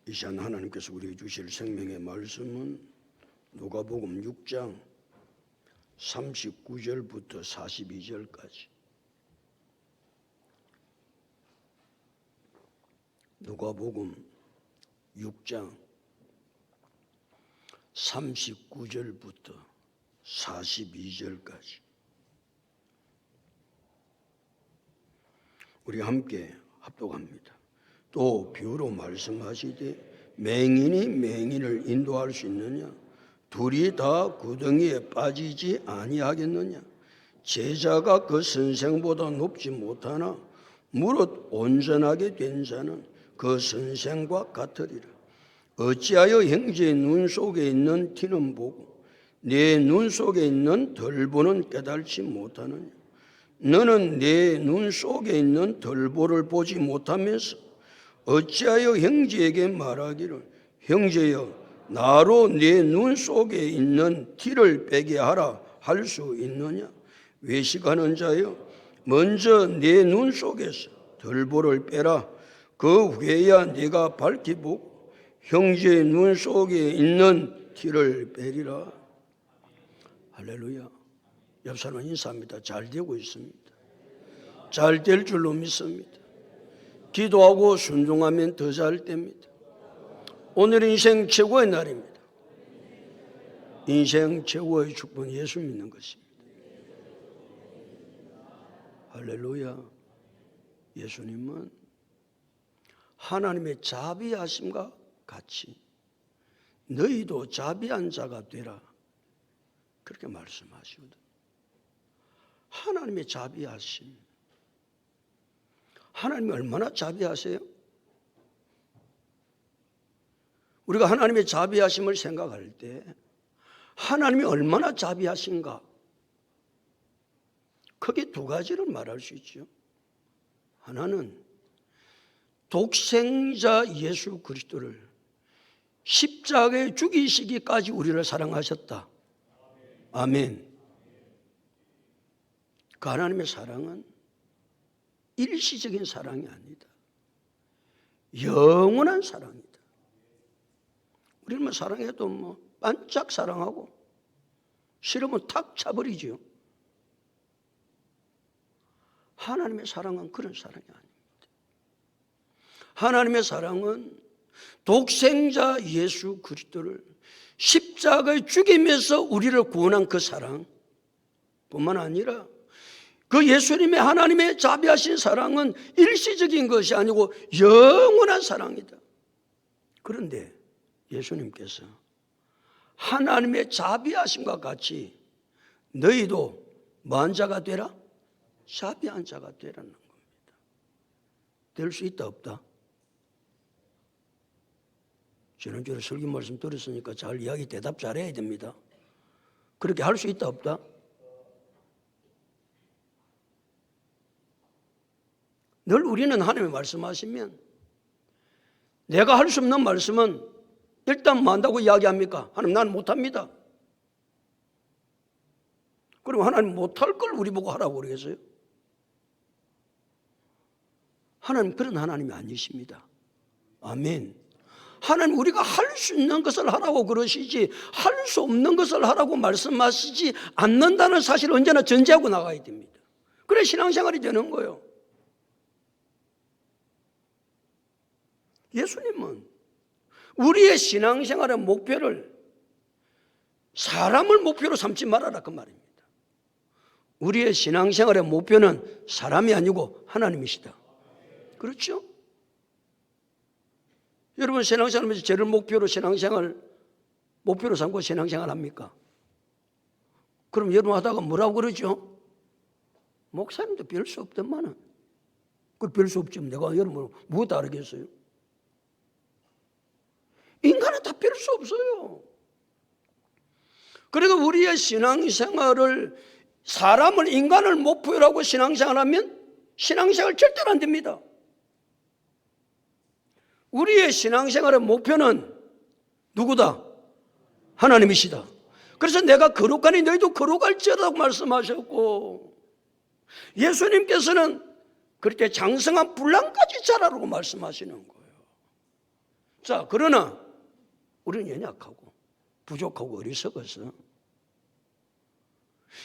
이 시간 하나님께서 우리에게 주실 생명의 말씀은 누가복음 6장 39절부터 42절까지. 누가복음 6장 39절부터 42절까지. 우리 함께 합독합니다. 또 비유로 말씀하시되 맹인이 맹인을 인도할 수 있느냐? 둘이 다 구덩이에 빠지지 아니하겠느냐? 제자가 그 선생보다 높지 못하나 무릇 온전하게 된 자는 그 선생과 같으리라. 어찌하여 형제의 눈 속에 있는 티는 보고 내 눈 속에 있는 덜보는 깨달지 못하느냐? 너는 내 눈 속에 있는 덜보를 보지 못하면서 어찌하여 형제에게 말하기를 형제여 나로 내 눈 속에 있는 티를 빼게 하라 할 수 있느냐? 외식하는 자여 먼저 내 눈 속에서 덜보를 빼라. 그 후에야 네가 밝히 보고 형제의 눈 속에 있는 티를 빼리라. 할렐루야. 옆 사람은 인사합니다. 잘 되고 있습니다. 잘 될 줄로 믿습니다. 기도하고 순종하면 더 잘 됩니다. 오늘 인생 최고의 날입니다. 인생 최고의 축복은 예수 믿는 것입니다. 할렐루야. 예수님은 하나님의 자비하심과 같이 너희도 자비한 자가 되라 그렇게 말씀하시거든. 하나님의 자비하심. 하나님이 얼마나 자비하세요? 우리가 하나님의 자비하심을 생각할 때 하나님이 얼마나 자비하신가? 크게 두 가지를 말할 수 있죠. 하나는 독생자 예수 그리스도를 십자가에 죽이시기까지 우리를 사랑하셨다. 아멘. 그 하나님의 사랑은 일시적인 사랑이 아니다. 영원한 사랑이다. 우리는 뭐 사랑해도 뭐 반짝 사랑하고 싫으면 탁 차버리죠. 하나님의 사랑은 그런 사랑이 아닙니다. 하나님의 사랑은 독생자 예수 그리스도를 십자가에 죽이면서 우리를 구원한 그 사랑 뿐만 아니라 그 예수님의 하나님의 자비하신 사랑은 일시적인 것이 아니고 영원한 사랑이다. 그런데 예수님께서 하나님의 자비하심과 같이 너희도 뭐한 자가 되라? 자비한 자가 되라는 겁니다. 될 수 있다 없다? 지난주에 설교 말씀 들었으니까 잘 이야기 대답 잘해야 됩니다. 그렇게 할 수 있다 없다? 늘 우리는 하나님이 말씀하시면 내가 할 수 없는 말씀은 일단 뭐 한다고 이야기합니까? 하나님 나는 못합니다. 그럼 하나님 못할 걸 우리 보고 하라고 그러겠어요? 하나님 그런 하나님이 아니십니다. 아멘. 하나님 우리가 할 수 있는 것을 하라고 그러시지 할 수 없는 것을 하라고 말씀하시지 않는다는 사실을 언제나 전제하고 나가야 됩니다. 그래 신앙생활이 되는 거예요. 예수님은 우리의 신앙생활의 목표를 사람을 목표로 삼지 말아라 그 말입니다. 우리의 신앙생활의 목표는 사람이 아니고 하나님이시다. 그렇죠? 여러분 신앙생활하면서 죄를 목표로 목표로 삼고 신앙생활 합니까? 그럼 여러분 하다가 뭐라고 그러죠? 목사님도 별 수 없더만은. 그 별 수 없지 내가 여러분 뭐 다르겠어요? 인간은 다 별 수 없어요. 그리고 우리의 신앙생활을 사람을 인간을 목표로 하고 신앙생활하면 신앙생활 절대로 안 됩니다. 우리의 신앙생활의 목표는 누구다? 하나님이시다. 그래서 내가 거룩하니 너희도 거룩할지어라고 말씀하셨고 예수님께서는 그렇게 장성한 분란까지 자라라고 말씀하시는 거예요. 자, 그러나 우리는 연약하고 부족하고 어리석어서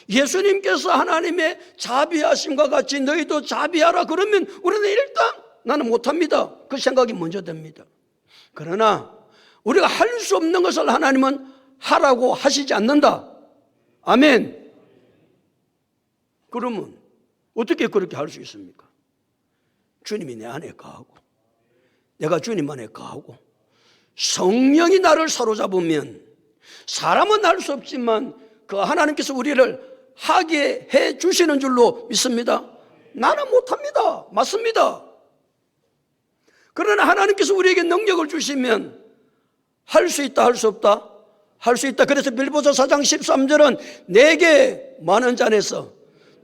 예수님께서 하나님의 자비하심과 같이 너희도 자비하라 그러면 우리는 일단 나는 못합니다. 그 생각이 먼저 듭니다. 그러나 우리가 할 수 없는 것을 하나님은 하라고 하시지 않는다. 아멘. 그러면 어떻게 그렇게 할 수 있습니까? 주님이 내 안에 거하고 내가 주님 안에 거하고 성령이 나를 사로잡으면 사람은 할 수 없지만 그 하나님께서 우리를 하게 해 주시는 줄로 믿습니다. 나는 못합니다. 맞습니다. 그러나 하나님께서 우리에게 능력을 주시면 할 수 있다, 할 수 없다? 할 수 있다. 그래서 빌보서 4장 13절은 내게 많은 자 안에서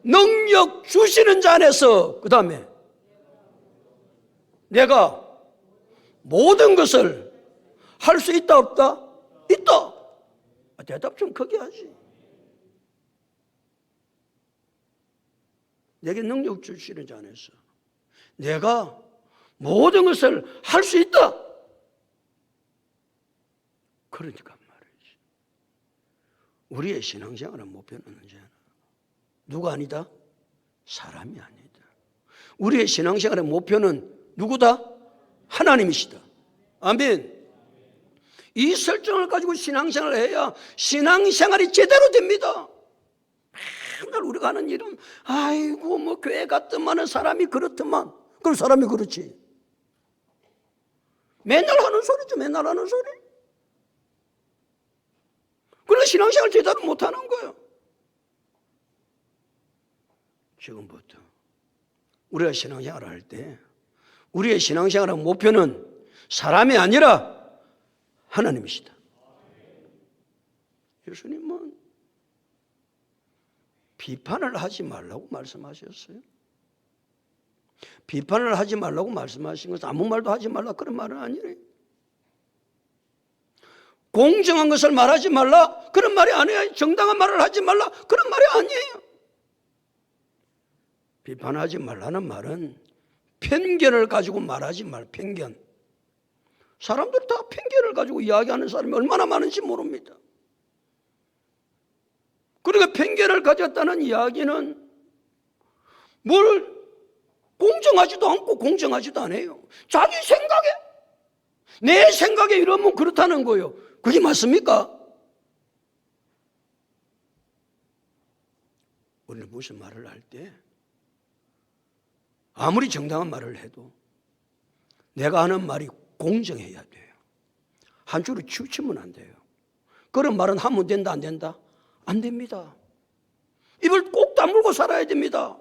능력 주시는 자 안에서 그 다음에 내가 모든 것을 할 수 있다, 없다? 있다. 대답 좀 크게 하지. 내게 능력 주시는 자 안에서 내가 모든 것을 할 수 있다. 그러니까 말이지. 우리의 신앙생활의 목표는 언제나 누가 아니다? 사람이 아니다. 우리의 신앙생활의 목표는 누구다? 하나님이시다. 아멘. 이 설정을 가지고 신앙생활을 해야 신앙생활이 제대로 됩니다. 맨날 우리가 하는 일은 아이고 뭐 교회 갔더만은 사람이 그렇더만. 그럼 사람이 그렇지. 맨날 하는 소리죠. 맨날 하는 소리. 그러나 신앙생활 제대로 못하는 거예요. 지금부터 우리가 신앙생활을 할 때 우리의 신앙생활의 목표는 사람이 아니라 하나님이시다. 예수님은 비판을 하지 말라고 말씀하셨어요. 비판을 하지 말라고 말씀하신 것은 아무 말도 하지 말라 그런 말은 아니래요. 공정한 것을 말하지 말라 그런 말이 아니에요. 정당한 말을 하지 말라 그런 말이 아니에요. 비판하지 말라는 말은 편견을 가지고 말하지 말. 편견. 사람들 다 편견을 가지고 이야기하는 사람이 얼마나 많은지 모릅니다. 그러니까 편견을 가졌다는 이야기는 뭘 공정하지도 않고 공정하지도 않아요. 자기 생각에 내 생각에 이러면 그렇다는 거예요. 그게 맞습니까? 우리는 무슨 말을 할 때 아무리 정당한 말을 해도 내가 하는 말이 공정해야 돼요. 한쪽으로 치우치면 안 돼요. 그런 말은 하면 된다 안 된다? 안 됩니다. 입을 꼭 다물고 살아야 됩니다.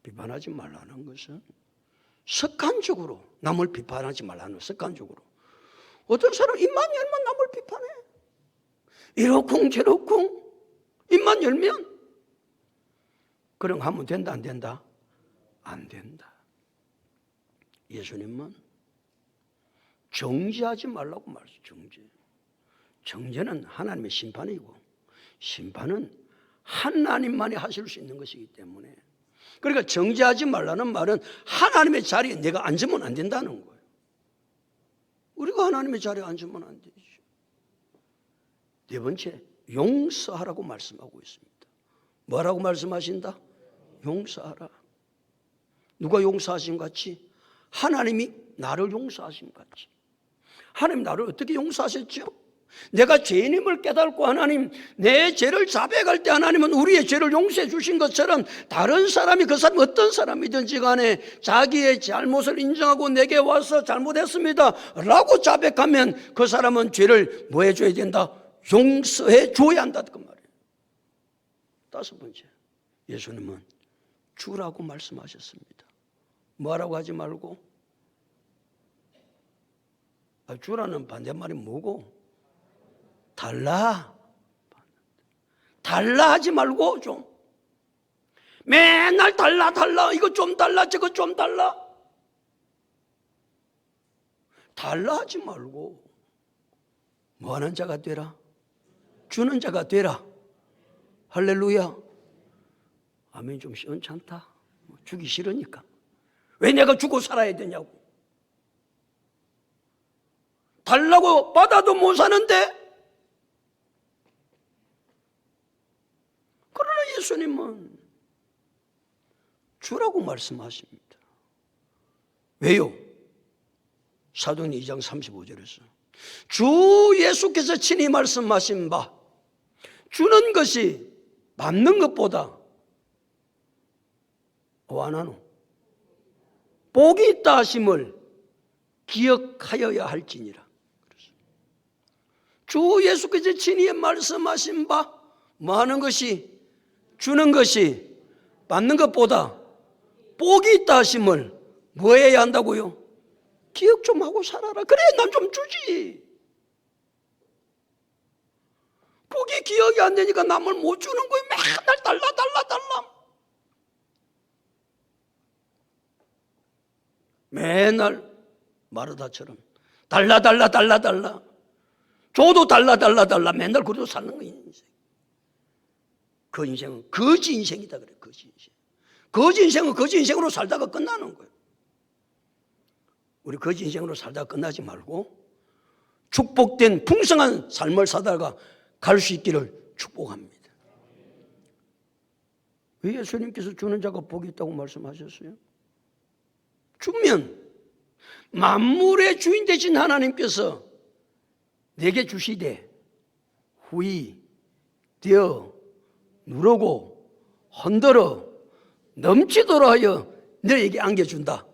비판하지 말라는 것은 습관적으로 남을 비판하지 말라는 습관적으로. 어떤 사람 입만 열면 남을 비판해. 이러쿵 저러쿵 입만 열면 그럼 하면 된다 안 된다? 안 된다. 예수님은 정죄하지 말라고 말했어요. 정죄. 정죄는 하나님의 심판이고 심판은 하나님만이 하실 수 있는 것이기 때문에 그러니까 정죄하지 말라는 말은 하나님의 자리에 내가 앉으면 안 된다는 거예요. 우리가 하나님의 자리에 앉으면 안 되죠. 네 번째, 용서하라고 말씀하고 있습니다. 뭐라고 말씀하신다? 용서하라. 누가 용서하신 것 같이? 하나님이 나를 용서하신 것 같이. 하나님 나를 어떻게 용서하셨죠? 내가 죄인임을 깨닫고 하나님 내 죄를 자백할 때 하나님은 우리의 죄를 용서해 주신 것처럼 다른 사람이 그 사람이 어떤 사람이든지 간에 자기의 잘못을 인정하고 내게 와서 잘못했습니다 라고 자백하면 그 사람은 죄를 뭐 해줘야 된다? 용서해 줘야 한다 그 말이에요. 다섯 번째, 예수님은 주라고 말씀하셨습니다. 뭐라고 하지 말고? 주라는 반대말이 뭐고? 달라. 달라 하지 말고 좀. 맨날 달라 달라 이거 좀 달라 저거 좀 달라. 달라 하지 말고 뭐 하는 자가 되라? 주는 자가 되라. 할렐루야. 아멘. 좀 시원찮다. 주기 싫으니까. 왜 내가 주고 살아야 되냐고. 달라고 받아도 못 사는데, 그러나 예수님은 주라고 말씀하십니다. 왜요? 사도행전 2장 35절에서 주 예수께서 친히 말씀하신 바 주는 것이 받는 것보다 원하노 복이 있다 하심을 기억하여야 할지니라. 주 예수께서 친히 말씀하신 바 뭐하는 것이 주는 것이 받는 것보다 복이 있다 하심을 뭐 해야 한다고요? 기억 좀 하고 살아라. 그래 난 좀 주지. 복이 기억이 안 되니까 남을 못 주는 거예요. 맨날 달라. 맨날 마르다처럼 달라. 줘도 달라. 맨날 그러고 사는 거예요. 인생. 그 인생은 거지 인생이다 그래. 거지 인생. 거지 인생은 거지 인생으로 살다가 끝나는 거예요. 우리 거지 인생으로 살다가 끝나지 말고 축복된 풍성한 삶을 살다가 갈 수 있기를 축복합니다. 왜 예수님께서 주는 자가 복이 있다고 말씀하셨어요? 주면 만물의 주인 되신 하나님께서 내게 주시되 후이 되어 누르고 흔들어 넘치도록 하여 너에게 안겨준다.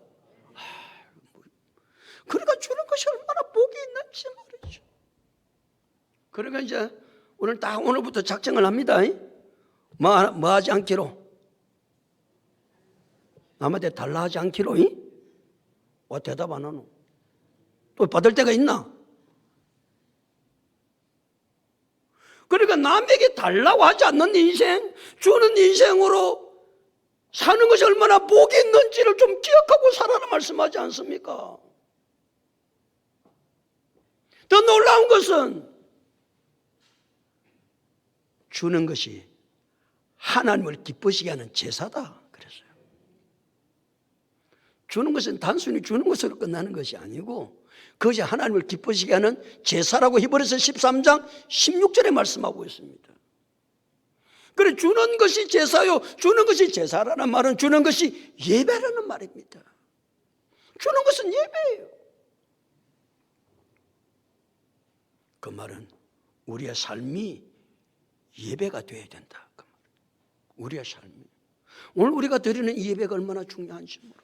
그러니까 주는 것이 얼마나 복이 있는지 말이죠. 그러니까 이제 오늘부터 작정을 합니다. 뭐 하지 않기로, 남한테 달라 하지 않기로. 와 대답 안 하노? 또 받을 때가 있나? 그러니까 남에게 달라고 하지 않는 인생, 주는 인생으로 사는 것이 얼마나 복이 있는지를 좀 기억하고 살아라 말씀하지 않습니까? 더 놀라운 것은 주는 것이 하나님을 기쁘시게 하는 제사다 그랬어요. 주는 것은 단순히 주는 것으로 끝나는 것이 아니고 그것이 하나님을 기쁘시게 하는 제사라고 히브리서 13장 16절에 말씀하고 있습니다. 그래 주는 것이 제사요. 주는 것이 제사라는 말은 주는 것이 예배라는 말입니다. 주는 것은 예배예요. 그 말은 우리의 삶이 예배가 되어야 된다. 그 말. 우리의 삶이. 오늘 우리가 드리는 이 예배가 얼마나 중요한지 모릅니다.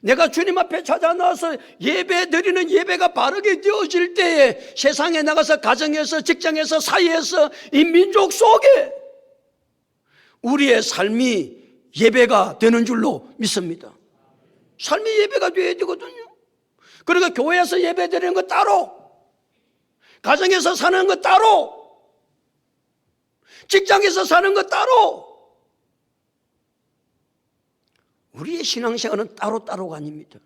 내가 주님 앞에 찾아 나와서 예배 드리는 예배가 바르게 되어질 때에 세상에 나가서 가정에서 직장에서 사회에서 이 민족 속에 우리의 삶이 예배가 되는 줄로 믿습니다. 삶이 예배가 되어야 되거든요. 그러니까 교회에서 예배 드리는 거 따로, 가정에서 사는 것 따로, 직장에서 사는 것 따로. 우리의 신앙생활은 따로따로가 아닙니다.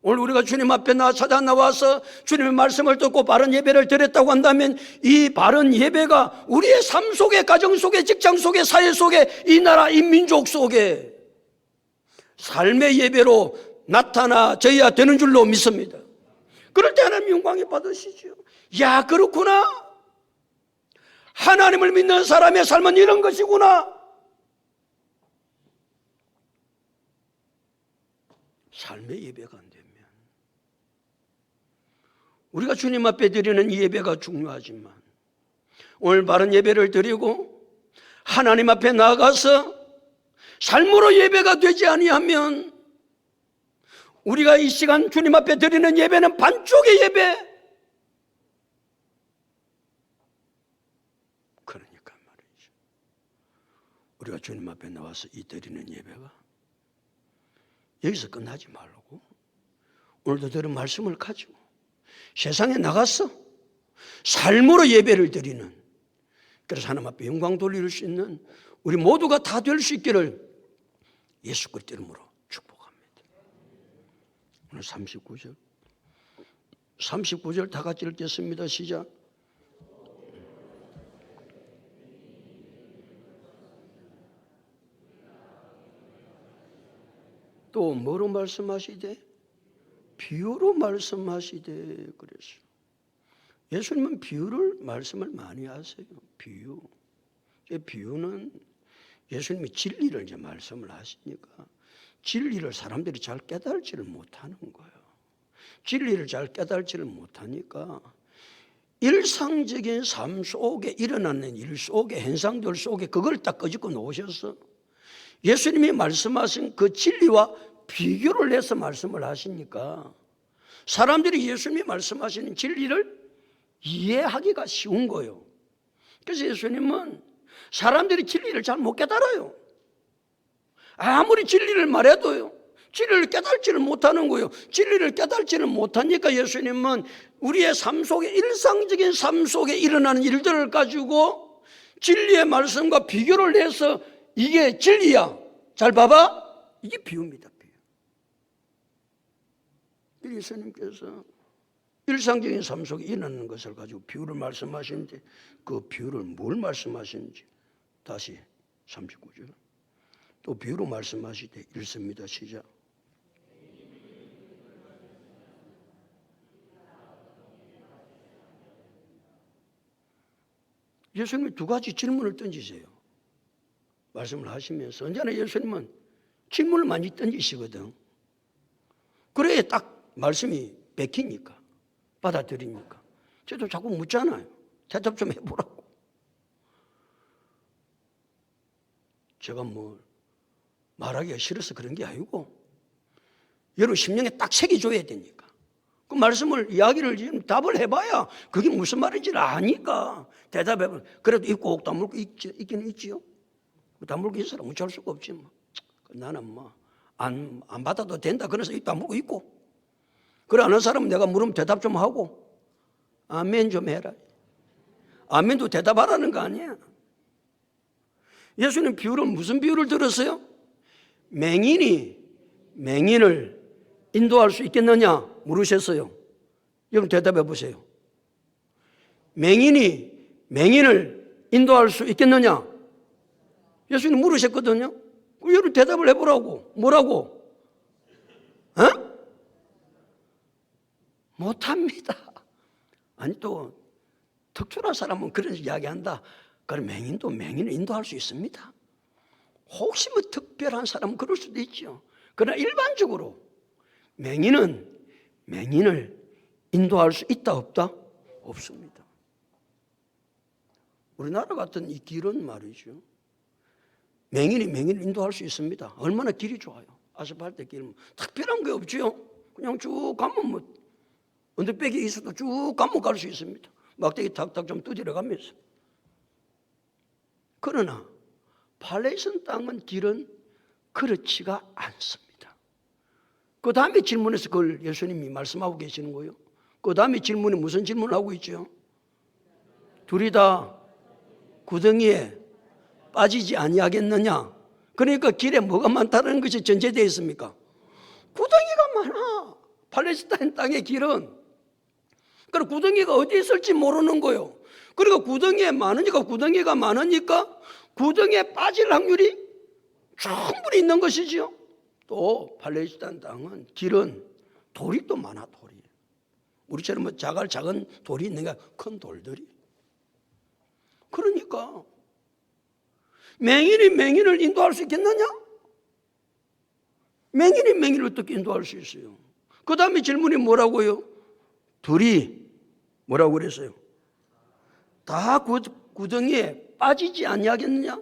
오늘 우리가 주님 앞에 찾아 나와서 주님의 말씀을 듣고 바른 예배를 드렸다고 한다면 이 바른 예배가 우리의 삶 속에, 가정 속에, 직장 속에, 사회 속에, 이 나라, 이 민족 속에 삶의 예배로 나타나져야 되는 줄로 믿습니다. 그럴 때 하나님 영광이 받으시죠. 야, 그렇구나. 하나님을 믿는 사람의 삶은 이런 것이구나. 삶의 예배가 안 되면 우리가 주님 앞에 드리는 이 예배가 중요하지만 오늘 바른 예배를 드리고 하나님 앞에 나아가서 삶으로 예배가 되지 아니하면 우리가 이 시간 주님 앞에 드리는 예배는 반쪽의 예배. 그러니까 말이죠. 우리가 주님 앞에 나와서 이 드리는 예배가 여기서 끝나지 말고 오늘도 들은 말씀을 가지고 세상에 나가서 삶으로 예배를 드리는, 그래서 하나님 앞에 영광 돌릴 수 있는 우리 모두가 다 될 수 있기를 예수 그리스도 이름으로 축복합니다. 오늘 39절 다 같이 읽겠습니다. 시작. 또 뭐로 말씀하시되 비유로 말씀하시되 그랬어요. 예수님은 비유를 말씀을 많이 하세요. 비유. 비유는 예수님이 진리를 이제 말씀을 하시니까 진리를 사람들이 잘 깨달지를 못하는 거예요. 진리를 잘 깨달지를 못하니까 일상적인 삶 속에 일어나는 일 속에 현상들 속에 그걸 딱 끄집고 놓으셔서 예수님이 말씀하신 그 진리와 비교를 해서 말씀을 하시니까 사람들이 예수님이 말씀하시는 진리를 이해하기가 쉬운 거예요. 그래서 예수님은 사람들이 진리를 잘 못 깨달아요. 아무리 진리를 말해도요, 진리를 깨달지를 못하는 거예요. 진리를 깨달지를 못하니까 예수님은 우리의 삶 속에 일상적인 삶 속에 일어나는 일들을 가지고 진리의 말씀과 비교를 해서 이게 진리야. 잘 봐봐. 이게 비유입니다. 비유. 예수님께서 일상적인 삶 속에 일어나는 것을 가지고 비유를 말씀하시는데 그 비유를 뭘 말씀하시는지 다시 39절 또 비유로 말씀하시되 읽습니다. 시작. 예수님이 두 가지 질문을 던지세요. 말씀을 하시면서 언제나 예수님은 질문을 많이 던지시거든. 그래야 딱 말씀이 베끼니까 받아들이니까. 저도 자꾸 묻잖아요. 대답 좀 해보라고. 제가 뭐 말하기가 싫어서 그런 게 아니고 여러분 심령에 딱 새겨줘야 되니까. 그 말씀을 이야기를 지금 답을 해봐야 그게 무슨 말인지를 아니까 대답해보면 그래도 있고 옥 다물고 있기는 있지요. 다물고 있으라 무시할 수가 없지 뭐. 나는 뭐 안 받아도 된다 그래서 입 다물고 있고 그래 아는 사람은 내가 물으면 대답 좀 하고 아멘 좀 해라. 아멘도 대답하라는 거 아니야. 예수님 비유를 무슨 비유를 들었어요? 맹인이 맹인을 인도할 수 있겠느냐 물으셨어요. 여러분 대답해 보세요. 맹인이 맹인을 인도할 수 있겠느냐? 예수님 물으셨거든요. 여러분 대답을 해보라고. 뭐라고? 어? 못합니다. 아니 또 특출한 사람은 그런 이야기한다. 그럼 맹인도 맹인을 인도할 수 있습니다. 혹시 뭐 특별한 사람은 그럴 수도 있죠. 그러나 일반적으로 맹인은 맹인을 인도할 수 있다 없다? 없습니다. 우리나라 같은 이 길은 말이죠. 맹인이 맹인을 인도할 수 있습니다. 얼마나 길이 좋아요. 아스팔트 길은 특별한 게 없죠. 그냥 쭉 가면 뭐 언덕백이 있어도 쭉 가면 갈 수 있습니다. 막대기 탁탁 좀 두드려 가면서. 그러나 팔레스타인 땅은 길은 그렇지가 않습니다. 그 다음에 질문에서 그걸 예수님이 말씀하고 계시는 거예요. 그 다음에 질문이 무슨 질문을 하고 있죠? 둘이 다 구덩이에 빠지지 아니하겠느냐? 그러니까 길에 뭐가 많다는 것이 전제되어 있습니까? 구덩이가 많아. 팔레스타인 땅의 길은. 그러니까 구덩이가 어디에 있을지 모르는 거예요. 그리고 구덩이가 많으니까 구덩이에 빠질 확률이 충분히 있는 것이죠. 또 팔레스타인 땅은 길은 돌이 또 많아. 돌이. 우리처럼 뭐 작은 돌이 있는가 큰 돌들이. 그러니까 맹인이 맹인을 인도할 수 있겠느냐? 맹인이 맹인을 어떻게 인도할 수 있어요? 그 다음에 질문이 뭐라고요? 둘이 뭐라고 그랬어요? 다 구덩이에 빠지지 아니하겠느냐?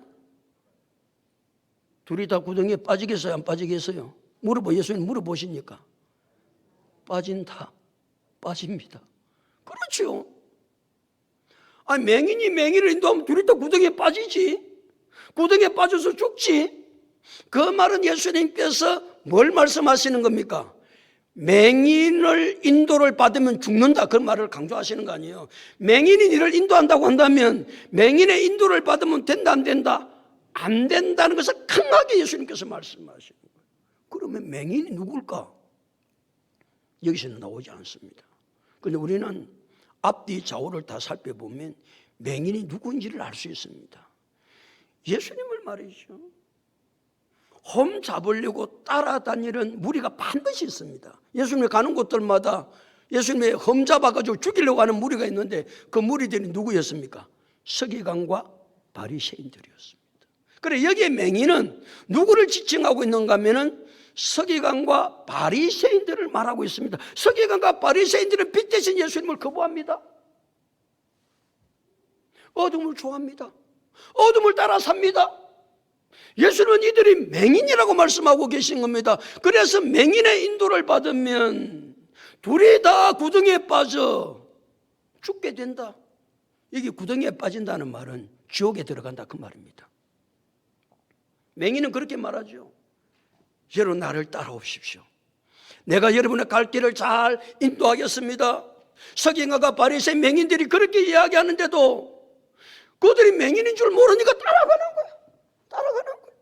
둘이 다 구덩이에 빠지겠어요? 안 빠지겠어요? 예수님 물어보시니까 빠진다. 빠집니다. 그렇죠. 아니 맹인이 맹인을 인도하면 둘이 다 구덩이에 빠지지. 구덩이에 빠져서 죽지. 그 말은 예수님께서 뭘 말씀하시는 겁니까? 맹인을 인도를 받으면 죽는다. 그 말을 강조하시는 거 아니에요. 맹인이 니를 인도한다고 한다면 맹인의 인도를 받으면 된다 안 된다? 안 된다는 것을 강하게 예수님께서 말씀하시는 거예요. 그러면 맹인이 누굴까? 여기서는 나오지 않습니다. 그런데 우리는 앞뒤 좌우를 다 살펴보면 맹인이 누구인지를 알 수 있습니다. 예수님을 말이죠. 홈 잡으려고 따라다니는 무리가 반드시 있습니다. 예수님이 가는 곳들마다 예수님의 홈 잡아가지고 죽이려고 하는 무리가 있는데 그 무리들이 누구였습니까? 서기관과 바리새인들이었습니다. 그래 여기에 맹인은 누구를 지칭하고 있는가 하면은 서기관과 바리새인들을 말하고 있습니다. 서기관과 바리새인들은 빛 대신 예수님을 거부합니다. 어둠을 좋아합니다. 어둠을 따라 삽니다. 예수님은 이들이 맹인이라고 말씀하고 계신 겁니다. 그래서 맹인의 인도를 받으면 둘이 다 구덩이에 빠져 죽게 된다. 여기 구덩이에 빠진다는 말은 지옥에 들어간다 그 말입니다. 맹인은 그렇게 말하죠. 여러분 나를 따라오십시오. 내가 여러분의 갈 길을 잘 인도하겠습니다. 서기관과 바리새인 맹인들이 그렇게 이야기하는데도 그들이 맹인인 줄 모르니까 따라가는 거야. 따라가는 거야.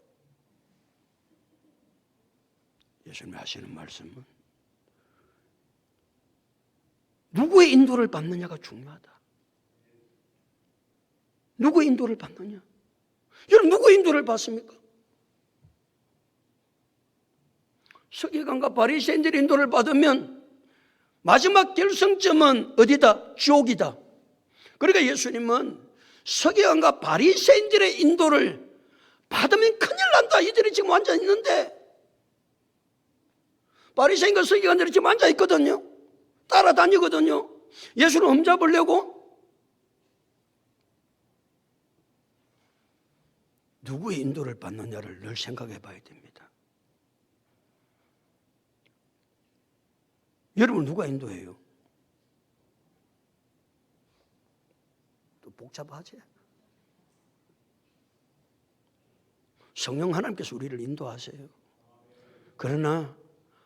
예수님이 하시는 말씀은 누구의 인도를 받느냐가 중요하다. 누구의 인도를 받느냐? 여러분 누구의 인도를 받습니까? 서기관과 바리새인들의 인도를 받으면 마지막 결승점은 어디다? 지옥이다. 그러니까 예수님은 서기관과 바리새인들의 인도를 받으면 큰일 난다. 이들이 지금 앉아 있는데 바리새인과 서기관들이 지금 앉아 있거든요. 따라다니거든요. 예수를 험잡으려고. 누구의 인도를 받느냐를 늘 생각해 봐야 됩니다. 여러분 누가 인도해요? 또 복잡하지? 성령 하나님께서 우리를 인도하세요. 그러나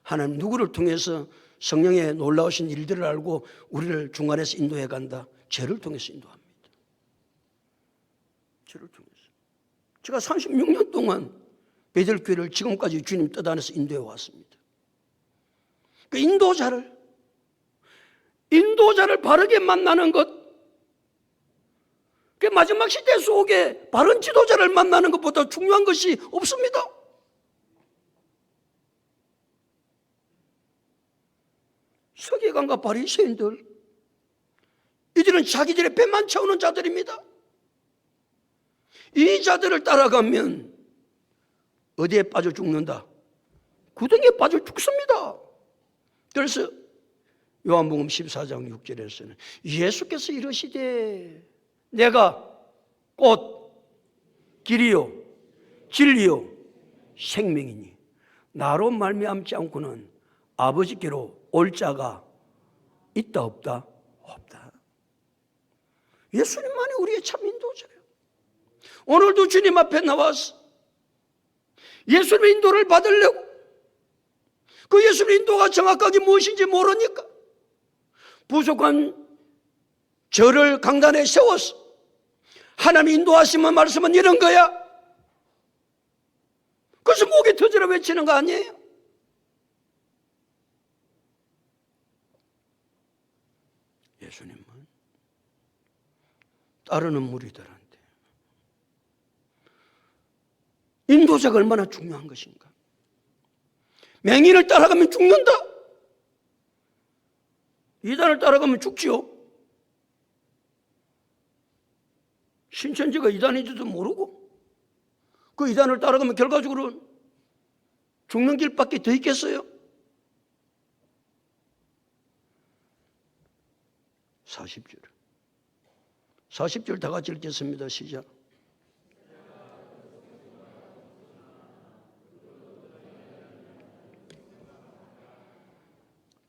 하나님 누구를 통해서 성령의 놀라우신 일들을 알고 우리를 중간에서 인도해 간다? 죄를 통해서 인도합니다. 죄를 통해서. 제가 36년 동안 베들교회를 지금까지 주님 뜻 안에서 인도해 왔습니다. 그 인도자를 바르게 만나는 것, 그 마지막 시대 속에 바른 지도자를 만나는 것보다 중요한 것이 없습니다. 서기관과 바리새인들, 이들은 자기들의 배만 채우는 자들입니다. 이 자들을 따라가면 어디에 빠져 죽는다? 구덩이에 빠져 죽습니다. 그래서 요한복음 14장 6절에서는 예수께서 이르시되 내가 곧 길이요 진리요 생명이니 나로 말미암지 않고는 아버지께로 올 자가 있다 없다? 없다. 예수님만이 우리의 참 인도자예요. 오늘도 주님 앞에 나와서 예수님의 인도를 받으려고 그 예수님의 인도가 정확하게 무엇인지 모르니까 부족한 저를 강단에 세워서 하나님 인도하시면 말씀은 이런 거야. 그래서 목이 터지라 외치는 거 아니에요? 예수님은 따르는 무리들한테 인도자가 얼마나 중요한 것인가. 맹인을 따라가면 죽는다. 이단을 따라가면 죽지요. 신천지가 이단인지도 모르고 그 이단을 따라가면 결과적으로 죽는 길밖에 더 있겠어요? 40절 다 같이 읽겠습니다. 시작.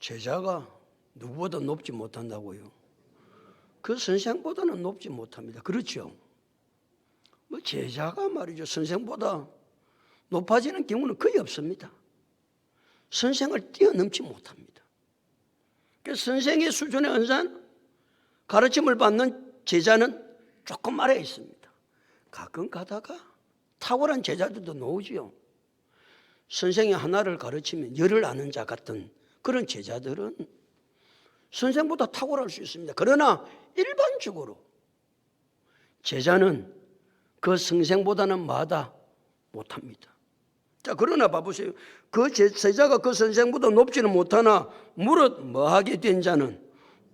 제자가 누구보다 높지 못한다고요? 그 선생보다는 높지 못합니다. 그렇죠? 뭐 제자가 말이죠. 선생보다 높아지는 경우는 거의 없습니다. 선생을 뛰어넘지 못합니다. 그래서 선생의 수준에 언산 가르침을 받는 제자는 조금 아래에 있습니다. 가끔 가다가 탁월한 제자들도 나오지요. 선생이 하나를 가르치면 열을 아는 자 같은 그런 제자들은 선생보다 탁월할 수 있습니다. 그러나 일반적으로 제자는 그 선생보다는 마다 못합니다. 자, 그러나 봐보세요. 그 제자가 그 선생보다 높지는 못하나 무릇 뭐하게 된 자는,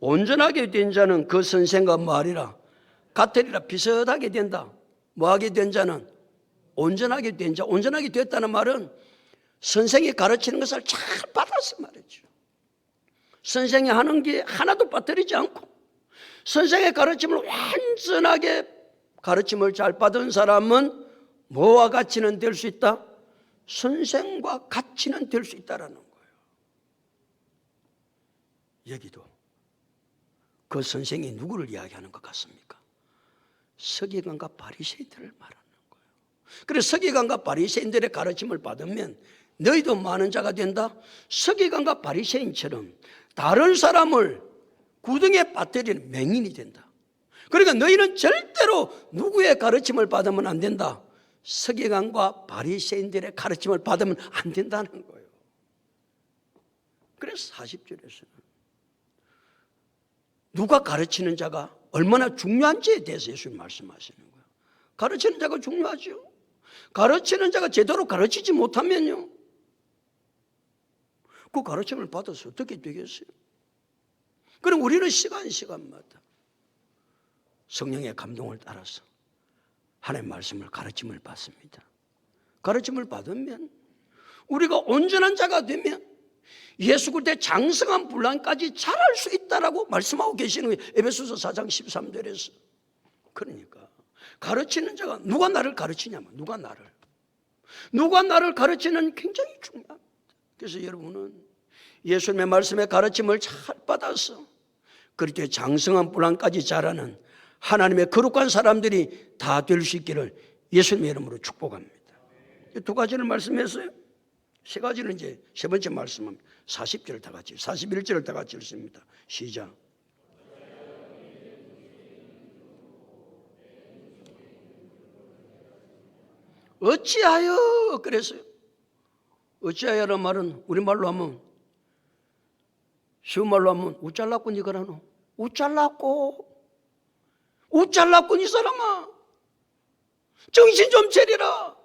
온전하게 된 자는 그 선생과 말이라 같으리라. 비슷하게 된다. 뭐하게 된 자는 온전하게 된 자. 온전하게 됐다는 말은 선생이 가르치는 것을 잘 받아서 말이죠. 선생이 하는 게 하나도 빠뜨리지 않고 선생의 가르침을 완전하게 가르침을 잘 받은 사람은 뭐와 같이는 될 수 있다? 선생과 같이는 될 수 있다라는 거예요. 여기도 그 선생이 누구를 이야기하는 것 같습니까? 서기관과 바리새인들을 말하는 거예요. 그래서 서기관과 바리새인들의 가르침을 받으면 너희도 많은 자가 된다. 서기관과 바리새인처럼 다른 사람을 구덩이에 빠뜨리는 맹인이 된다. 그러니까 너희는 절대로 누구의 가르침을 받으면 안 된다. 서기관과 바리새인들의 가르침을 받으면 안 된다는 거예요. 그래서 40절에서는 누가 가르치는 자가 얼마나 중요한지에 대해서 예수님 말씀하시는 거예요. 가르치는 자가 중요하죠. 가르치는 자가 제대로 가르치지 못하면요, 그 가르침을 받아서 어떻게 되겠어요? 그럼 우리는 시간마다 성령의 감동을 따라서 하나님의 말씀을 가르침을 받습니다. 가르침을 받으면 우리가 온전한 자가 되면 예수 그리스도의 장성한 분란까지 잘할 수 있다라고 말씀하고 계시는 거예요. 에베소서 4장 13절에서. 그러니까 가르치는 자가 누가 나를 가르치냐면 누가 나를 가르치는 굉장히 중요합니다. 그래서 여러분은 예수님의 말씀의 가르침을 잘 받아서 그리스도의 장성한 분란까지 자라는 하나님의 거룩한 사람들이 다 될 수 있기를 예수님의 이름으로 축복합니다. 두 가지를 말씀했어요. 세 가지는 이제 세 번째 말씀은 40절을 다 같이, 41절을 다 같이 읽습니다. 시작. 어찌하여 그랬어요. 어찌하여라는 말은 우리말로 하면, 쉬운 말로 하면 우짤라꾼 이거라노. 우짤라꾼 이 사람아, 정신 좀 차리라.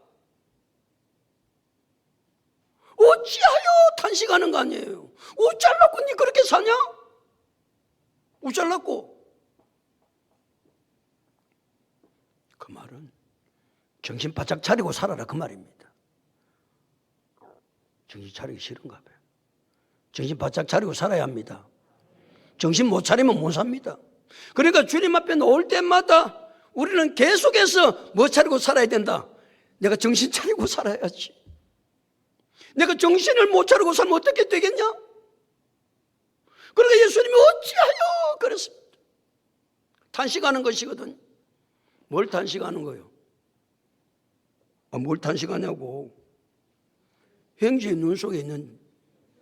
어찌하여 탄식하는 거 아니에요. 우짤라꾼이 그렇게 사냐? 우짤라고. 그 말은 정신 바짝 차리고 살아라 그 말입니다. 정신 차리기 싫은가 봐요. 정신 바짝 차리고 살아야 합니다. 정신 못 차리면 못 삽니다. 그러니까 주님 앞에 나올 때마다 우리는 계속해서 뭐 차리고 살아야 된다. 내가 정신 차리고 살아야지. 내가 정신을 못 차리고 살면 어떻게 되겠냐? 그러니까 예수님이 어찌하여 그랬습니다. 탄식하는 것이거든. 뭘 탄식하는 거예요? 뭘 탄식하냐고. 형제의 눈 속에 있는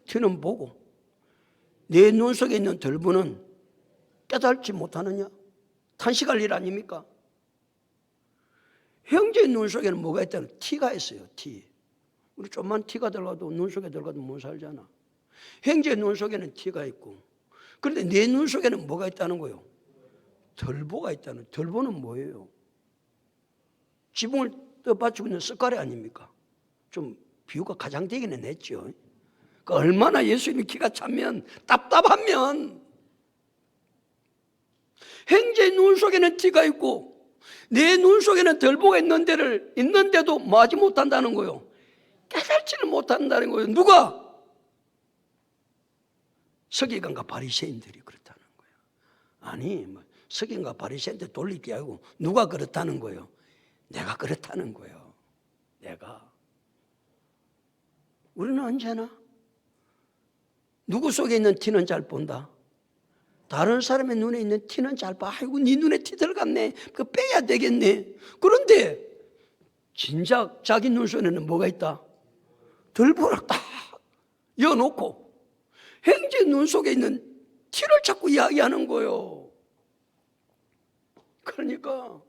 티는 보고 내 눈 속에 있는 덜보는 깨달지 못하느냐? 탄식할 일 아닙니까? 형제의 눈 속에는 뭐가 있다는 티가 있어요. 티. 우리 좀만 티가 들어가도 눈 속에 들어가도 못 살잖아. 형제의 눈 속에는 티가 있고, 그런데 내 눈 속에는 뭐가 있다는 거예요? 덜보가 있다는. 덜보는 뭐예요? 지붕을 떠받치고 있는 석가래 아닙니까? 좀 비유가 가장 되기는 했죠. 그러니까 얼마나 예수님이 기가 차면, 답답하면, 형제의 눈 속에는 티가 있고 내 눈 속에는 덜보가 있는데도 뭐 하지 못한다는 거예요. 깨달지는 못한다는 거예요. 누가? 서기관과 바리새인들이 그렇다는 거예요. 아니, 서기관과 바리새인들 돌릴 게 아니고 누가 그렇다는 거예요? 내가 그렇다는 거예요. 내가. 우리는 언제나 누구 속에 있는 티는 잘 본다. 다른 사람의 눈에 있는 티는 잘 봐. 아이고, 네 눈에 티 들어갔네. 그거 빼야 되겠네. 그런데 진작 자기 눈 속에는 뭐가 있다? 덜보를 딱 여놓고 형제 눈 속에 있는 티를 자꾸 이야기하는 거예요. 그러니까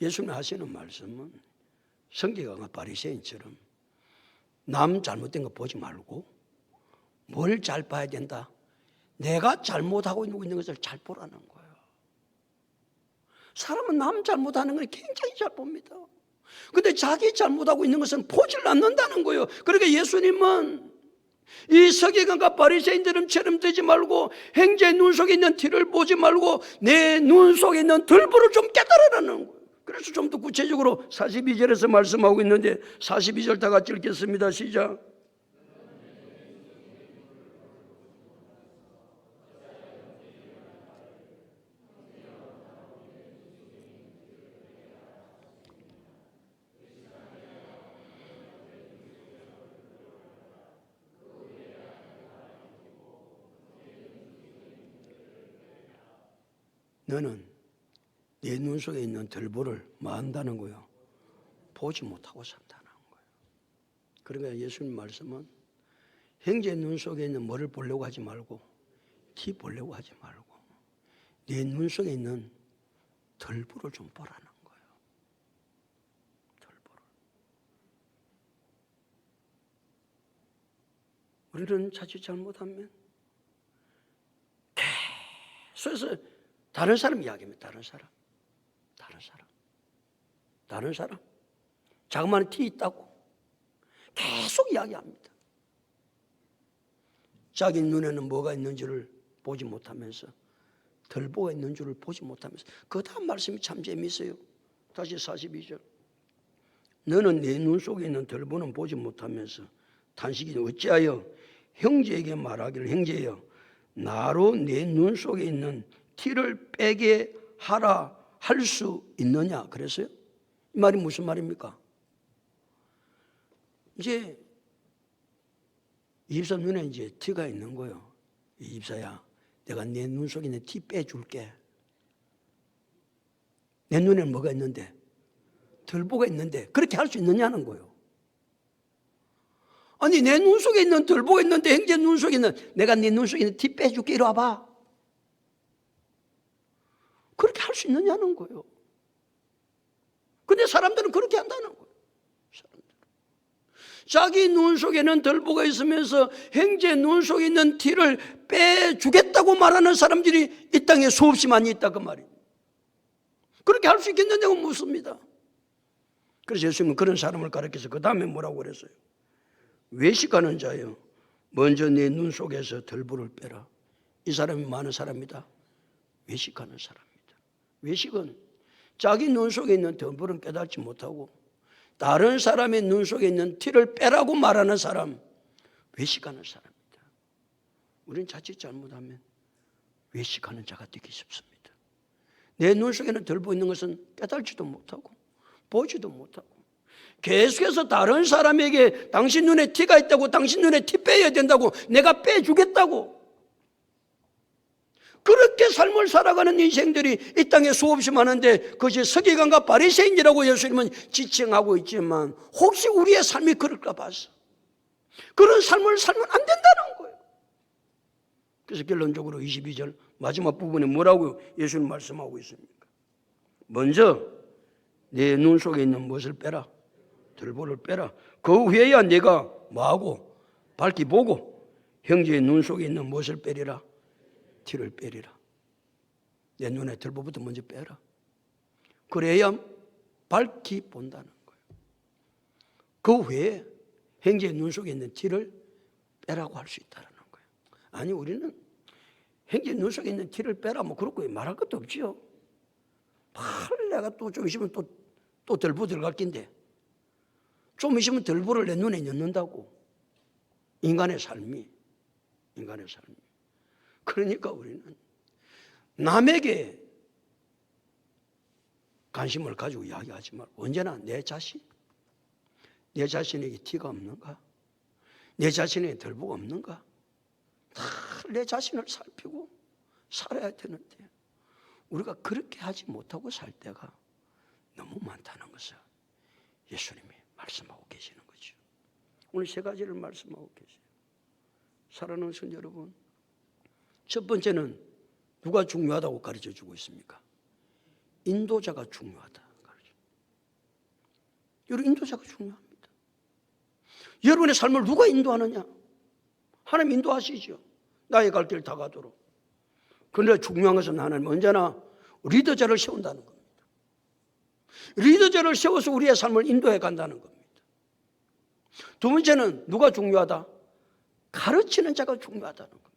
예수님 하시는 말씀은 서기관과 바리새인처럼 남 잘못된 거 보지 말고 뭘 잘 봐야 된다? 내가 잘못하고 있는 것을 잘 보라는 거예요. 사람은 남 잘못하는 걸 굉장히 잘 봅니다. 근데 자기 잘못하고 있는 것은 보질 않는다는 거예요. 그러니까 예수님은 이 서기관과 바리새인들처럼 되지 말고 행자의 눈 속에 있는 티를 보지 말고 내 눈 속에 있는 들보를 좀 깨달으라는 거예요. 그래서 좀 더 구체적으로 42절에서 말씀하고 있는데 42절 다 같이 읽겠습니다. 시작. 너는 내 눈 속에 있는 들보를 뭐 한다는 거예요? 보지 못하고 산다는 거예요. 그러니까 예수님 말씀은 형제의 눈 속에 있는 뭐를 보려고 하지 말고 티 보려고 하지 말고 내 눈 속에 있는 들보를 좀 보라는 거예요. 들보를. 우리는 자칫 잘못하면 계속해서 다른 사람 이야기합니다. 다른 사람 자그마한 티 있다고 계속 이야기합니다. 자기 눈에는 뭐가 있는지를 보지 못하면서 들보가 있는 줄을 보지 못하면서 그 다음 말씀이 참 재미있어요. 다시 42절. 너는 내 눈 속에 있는 들보는 보지 못하면서 탄식이 어찌하여 형제에게 말하기를 형제여 나로 내 눈 속에 있는 티를 빼게 하라 할 수 있느냐 그랬어요? 이 말이 무슨 말입니까? 이제 이 집사 눈에 이제 티가 있는 거예요. 이 집사야 내가 내 눈 속에 있는 티 빼줄게. 내 눈에는 뭐가 있는데? 들보가 있는데 그렇게 할 수 있느냐는 거예요. 아니 내 눈 속에 있는 들보가 있는데 형제 눈 속에 있는 내가 내 눈 속에 있는 티 빼줄게 이리 와봐. 그렇게 할 수 있느냐는 거예요. 근데 사람들은 그렇게 한다는 거예요. 자기 눈 속에는 들보가 있으면서 형제 눈 속에 있는 티를 빼주겠다고 말하는 사람들이 이 땅에 수없이 많이 있다 그 말입니다. 그렇게 할 수 있겠느냐고 묻습니다. 그래서 예수님은 그런 사람을 가르쳐서 그 다음에 뭐라고 그랬어요? 외식하는 자여 먼저 내 눈 속에서 들보를 빼라. 이 사람이 많은 사람이다. 외식하는 사람입니다. 외식은 자기 눈 속에 있는 들보를 깨닫지 못하고 다른 사람의 눈 속에 있는 티를 빼라고 말하는 사람, 외식하는 사람입니다. 우리는 자칫 잘못하면 외식하는 자가 되기 쉽습니다. 내 눈 속에는 들보 있는 것은 깨달지도 못하고 보지도 못하고 계속해서 다른 사람에게 당신 눈에 티가 있다고 당신 눈에 티 빼야 된다고 내가 빼주겠다고 그렇게 삶을 살아가는 인생들이 이 땅에 수없이 많은데 그것이 서기관과 바리새인이라고 예수님은 지칭하고 있지만 혹시 우리의 삶이 그럴까 봐서 그런 삶을 살면 안 된다는 거예요. 그래서 결론적으로 22절 마지막 부분에 뭐라고 예수님 말씀하고 있습니까? 먼저 내 눈 속에 있는 무엇을 빼라? 들보를 빼라. 그 후에야 내가 뭐하고 밝히 보고 형제의 눈 속에 있는 무엇을 빼리라? 티를 빼리라. 내 눈에 들보부터 먼저 빼라. 그래야 밝히 본다는 거예요. 그 후에 형제의 눈 속에 있는 티를 빼라고 할 수 있다는 거예요. 아니 우리는 형제의 눈 속에 있는 티를 빼라 뭐 그렇고 말할 것도 없지요. 내가 또 좀 있으면 또 들보 들어갈 낀데 좀 있으면 들보를 내 눈에 넣는다고. 인간의 삶이. 그러니까 우리는 남에게 관심을 가지고 이야기하지 말고 언제나 내 자신에게 티가 없는가? 내 자신에게 들보가 없는가? 다 내 자신을 살피고 살아야 되는데 우리가 그렇게 하지 못하고 살 때가 너무 많다는 것을 예수님이 말씀하고 계시는 거죠. 오늘 세 가지를 말씀하고 계세요. 사랑하는 성도 여러분, 첫 번째는 누가 중요하다고 가르쳐주고 있습니까? 인도자가 중요하다. 여러분 인도자가 중요합니다. 여러분의 삶을 누가 인도하느냐? 하나님 인도하시죠. 나의 갈 길 다 가도록. 그런데 중요한 것은 하나님 언제나 리더자를 세운다는 겁니다. 리더들을 세워서 우리의 삶을 인도해 간다는 겁니다. 두 번째는 누가 중요하다? 가르치는 자가 중요하다는 겁니다.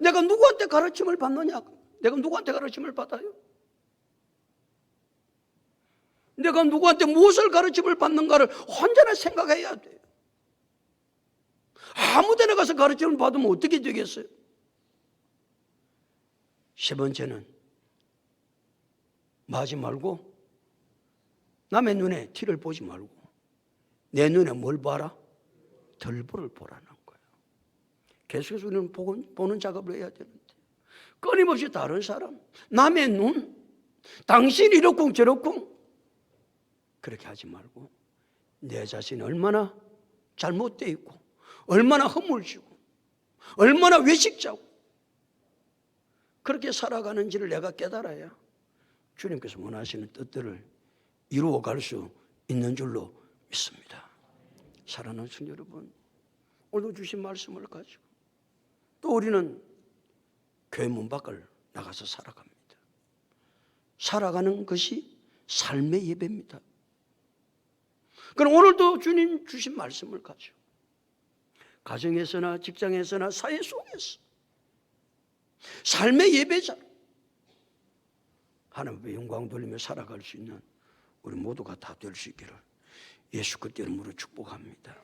내가 누구한테 가르침을 받느냐? 내가 누구한테 가르침을 받아요? 내가 누구한테 무엇을 가르침을 받는가를 혼자나 생각해야 돼요. 아무 데나 가서 가르침을 받으면 어떻게 되겠어요? 세 번째는 뭐 하지 말고 남의 눈에 티를 보지 말고 내 눈에 뭘 봐라? 덜보를 보라는 거예요. 계속해서 우리는 보는 작업을 해야 되는데 끊임없이 다른 사람, 남의 눈, 당신이 이렇고 저렇고 그렇게 하지 말고 내 자신이 얼마나 잘못되어 있고 얼마나 허물지고 얼마나 외식자고 그렇게 살아가는지를 내가 깨달아야 주님께서 원하시는 뜻들을 이루어갈 수 있는 줄로 믿습니다. 사랑하는 성도 여러분, 오늘도 주신 말씀을 가지고 또 우리는 교회 문 밖을 나가서 살아갑니다. 살아가는 것이 삶의 예배입니다. 그럼 오늘도 주님 주신 말씀을 가지고 가정에서나 직장에서나 사회 속에서 삶의 예배자로 하나님의 영광 돌리며 살아갈 수 있는 우리 모두가 다 될 수 있기를 예수 그리스도 이름으로 축복합니다.